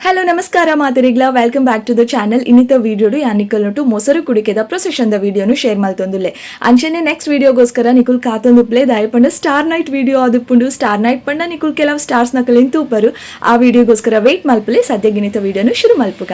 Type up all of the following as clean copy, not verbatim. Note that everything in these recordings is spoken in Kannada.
ಹಲೋ ನಮಸ್ಕಾರ ಮಾತರಿಗ್ಲ welcome back to the channel. ಇನ್ನಿತ ವಿಡಿಯೋಡು ಯಾನಿಕಲ್ನೊಟ್ಟು ಮೊಸರು ಕುಡಿಕೆದ ಪ್ರೊಸೆಷನ್ ದ ವಿಡಿಯೋನು ಶೇರ್ ಮಲ್ತೊಂದುಲ್ಲೆ. ಅಂಚನೆ ನೆಕ್ಸ್ಟ್ ವಿಡಿಯೋಗೋಸ್ಕರ ನಿಕುಲ್ ಕಾತೊಂದುಪ್ಲೆ ದಾಯಪಂಡ ಸ್ಟಾರ್ ನೈಟ್ ವಿಡಿಯೋ ಆದುಪ್ಪುಂಡು. ಸ್ಟಾರ್ ನೈಟ್ ಪಂಡ ನಿಕುಲ್ ಕೆಲವು ಸ್ಟಾರ್ಸ್ ನಕಲಿನ್ ತೂಪರು. ಆ ವಿಡಿಯೋಗೋಸ್ಕರ ವೆಯ್ಟ್ ಮಲ್ಪಲೆ ಸದ್ಯಗೆ ಇನ್ನಿತ ವಿಡಿಯೋನು ಶುರು ಮಲ್ಪುಗ.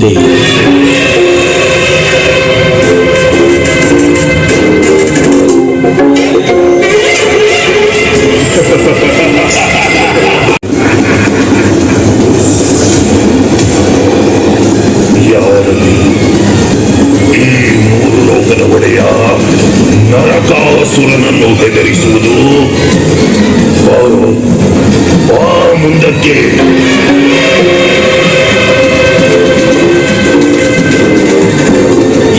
ಮುಂದೆ ಯಾರಲ್ಲಿ ಈ ಮೂರು ಲೋಕದ ಒಡೆಯ ನರಕಾಸುರನನ್ನು ಹೆದರಿಸುವುದು? ಬಾ ಮುಂದಕ್ಕೆ.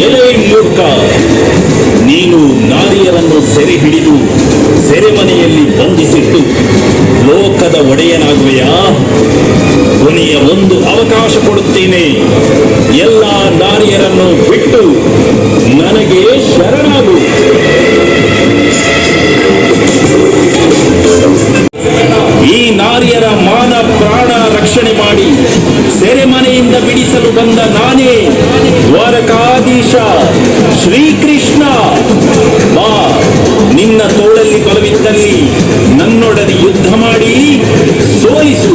ಎಲೆ ಮೂರ್ಖ, ನೀನು ನಾರಿಯರನ್ನು ಸೆರೆ ಹಿಡಿದು ಸೆರೆಮನೆಯಲ್ಲಿ ಬಂಧಿಸಿಟ್ಟು ಲೋಕದ ಒಡೆಯನಾಗುವೆಯಾ? ಕೊನೆಯ ಒಂದು ಅವಕಾಶ ಕೊಡುತ್ತೇನೆ. ಎಲ್ಲ ನಾರಿಯರನ್ನು ಬಿಟ್ಟು ನನಗೆ ಶರಣಾಗು. ಈ ನಾರಿಯರ ಮಾನ ಪ್ರಾಣ ರಕ್ಷಣೆ ಮಾಡಿ ಸೆರೆಮನೆಯಿಂದ ಬಿಡಿಸಲು ಬಂದ ನಾನೇ ದ್ವಾರಕಾಧೀಶ ಶ್ರೀಕೃಷ್ಣ. ಬಾ, ನಿನ್ನ ತೋಳಲ್ಲಿ ಬಲವಿದ್ದಲ್ಲಿ ನನ್ನೊಡನೆ ಯುದ್ಧ ಮಾಡಿ ಸೋಲಿಸು.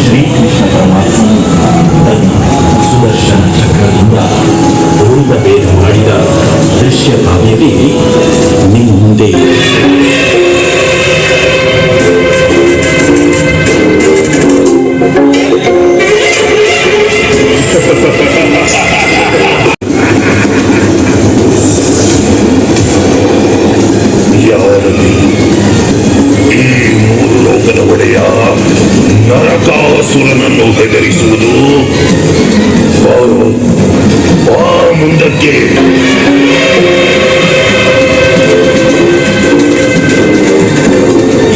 ಶ್ರೀಕೃಷ್ಣ ಪರಮಾತ್ಮನು ತನ್ನ ಸುದರ್ಶನ ಚಕ್ರದಿಂದ ಭೂತ ಭೇದ ಮಾಡಿದ ದೃಶ್ಯ ಕಾವ್ಯವೇ ನಿಮ್ಮ ಮುಂದೆ. ಯಾರಲ್ಲಿ ಈ ಮೂರು ಲೋಕದ ಒಡೆಯ ನರಕಾಸುರನನ್ನು ಹೆದರಿಸುವುದು? ಬಾ ಮುಂದಕ್ಕೆ.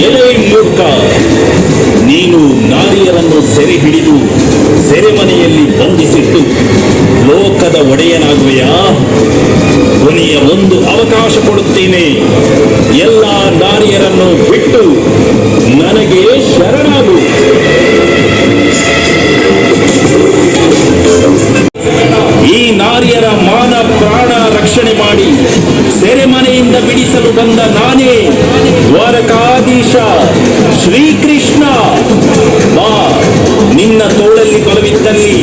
ಎಲೆ ಮೂರ್ಖ, ನೀನು ನಾರಿಯರನ್ನು ಸೆರೆ ಹಿಡಿದು ಸೆರೆಮನೆಯಲ್ಲಿ ಬಂಧಿಸಿಟ್ಟು ಲೋಕದ ಒಡೆಯನಾಗುವೆಯಾ? ಕೊನೆಯ ಒಂದು ಅವಕಾಶ ಕೊಡುತ್ತೇನೆ. ಎಲ್ಲ ನಾರಿಯರನ್ನು ಬಿಟ್ಟು ನನಗೆ ಶರಣಾಗು. ಈ ನಾರಿಯರ ಮಾನ ಪ್ರಾಣ ರಕ್ಷಣೆ ಮಾಡಿ ಸೆರೆಮನೆಯಿಂದ ಬಿಡಿಸಲು ಬಂದ ನಾನೇ ದ್ವಾರಕಾಧೀಶ ಶ್ರೀಕೃಷ್ಣ. ಬಾ, ನಿನ್ನ ತೋಳಲ್ಲಿ ಬಲವಿದ್ದಲ್ಲಿ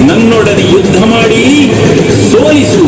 ನನ್ನೊಡನೆ ಯುದ್ಧ ಮಾಡಿ ಸೋಲಿಸು.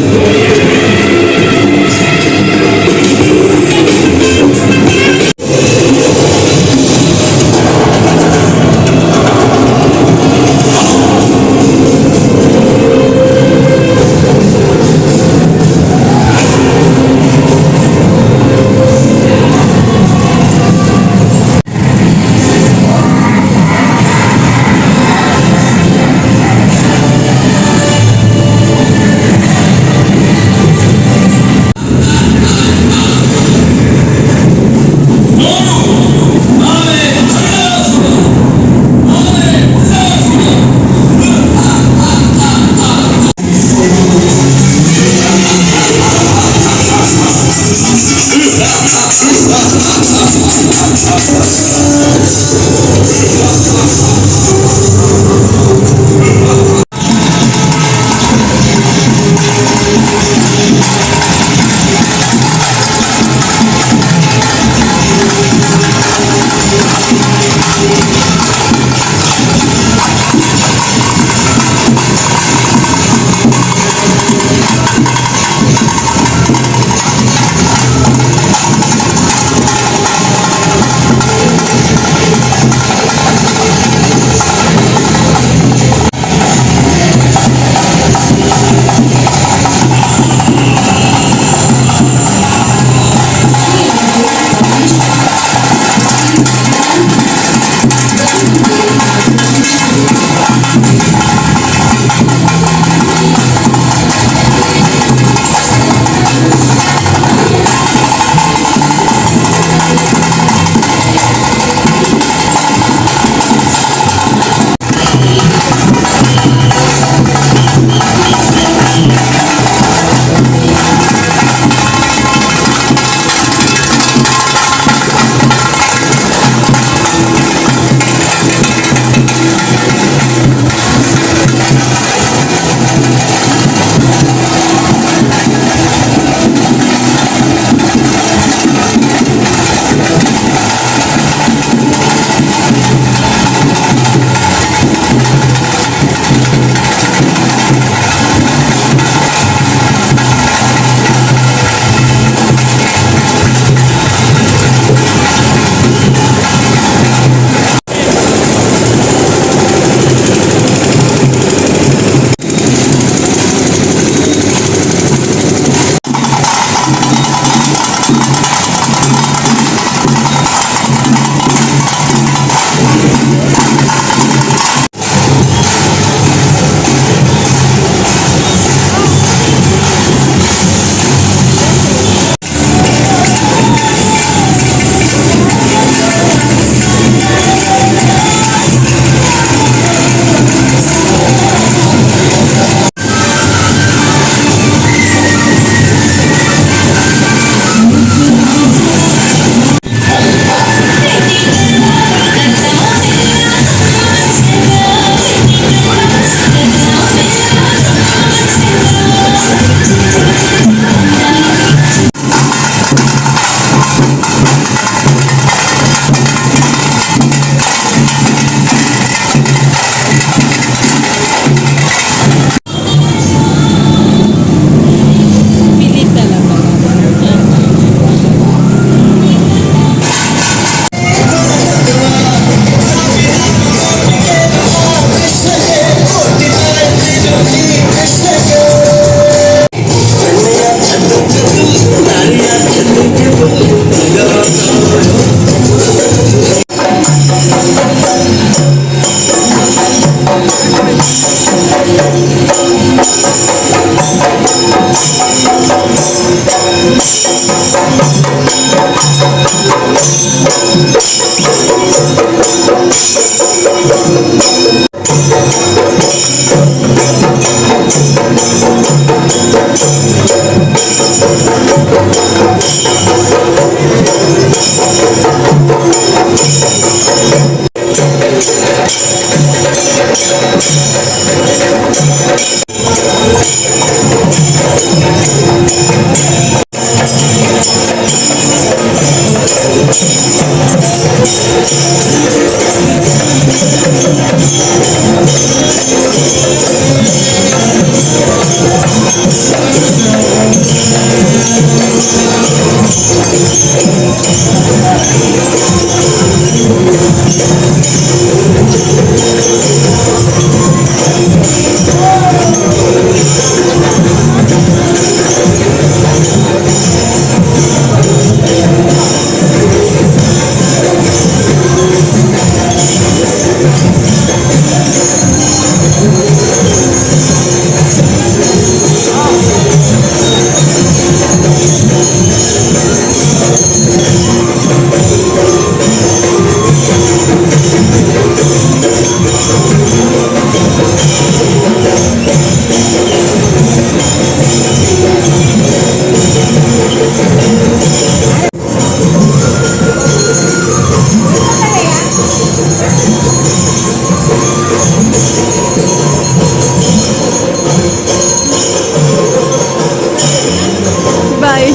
ಬಾಯ್.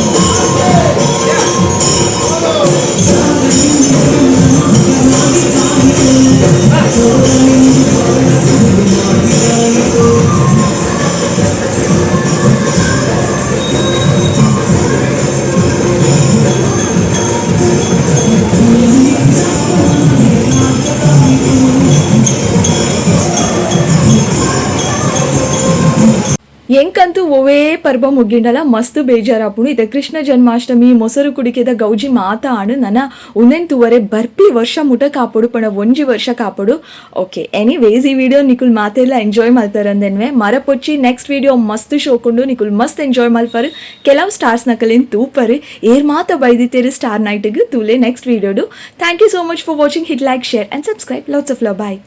ಎಂಕಂತೂ ಓವೇ ಪರ್ಬ ಮುಗ್ಗಿಂಡಲ ಮಸ್ತ್ ಬೇಜಾರಾಪುಣು ಇದು ಕೃಷ್ಣ ಜನ್ಮಾಷ್ಟಮಿ ಮೊಸರು ಕುಡಿಕೆದ ಗೌಜಿ ಮಾತಾ ಆಡು ನನ್ನ ಉಂದೆಂತುವರೆ ಬರ್ಪಿ ವರ್ಷ ಮುಟ ಕಾಪಡು ಪಣ ಒಂಜಿ ವರ್ಷ ಕಾಪಡು. ಓಕೆ ಎನಿವೇಸ್ ಈ ವಿಡಿಯೋ ನಿಕುಲ್ ಮಾತೆಲ್ಲ ಎಂಜಾಯ್ ಮಲ್ತಾರಂದೆನ್ವೆ ಮರಪೊಚ್ಚಿ ನೆಕ್ಸ್ಟ್ ವಿಡಿಯೋ ಮಸ್ತ್ ಶೋಕೊಂಡು ನಿಕುಲ್ ಮಸ್ತ್ ಎಂಜಾಯ್ ಮಲ್ಪರು ಕೆಲವು ಸ್ಟಾರ್ಸ್ ನಕಲಿನ್ ತೂಪರು ಏರ್ ಮಾತ ಬೈದಿತ್ತೇರು ಸ್ಟಾರ್ ನೈಟ್ಗೆ ತೂಲೆ ನೆಕ್ಸ್ಟ್ ವಿಡಿಯೋಡು. Thank you so much for watching. Hit like share and subscribe. Lots of love. Bye.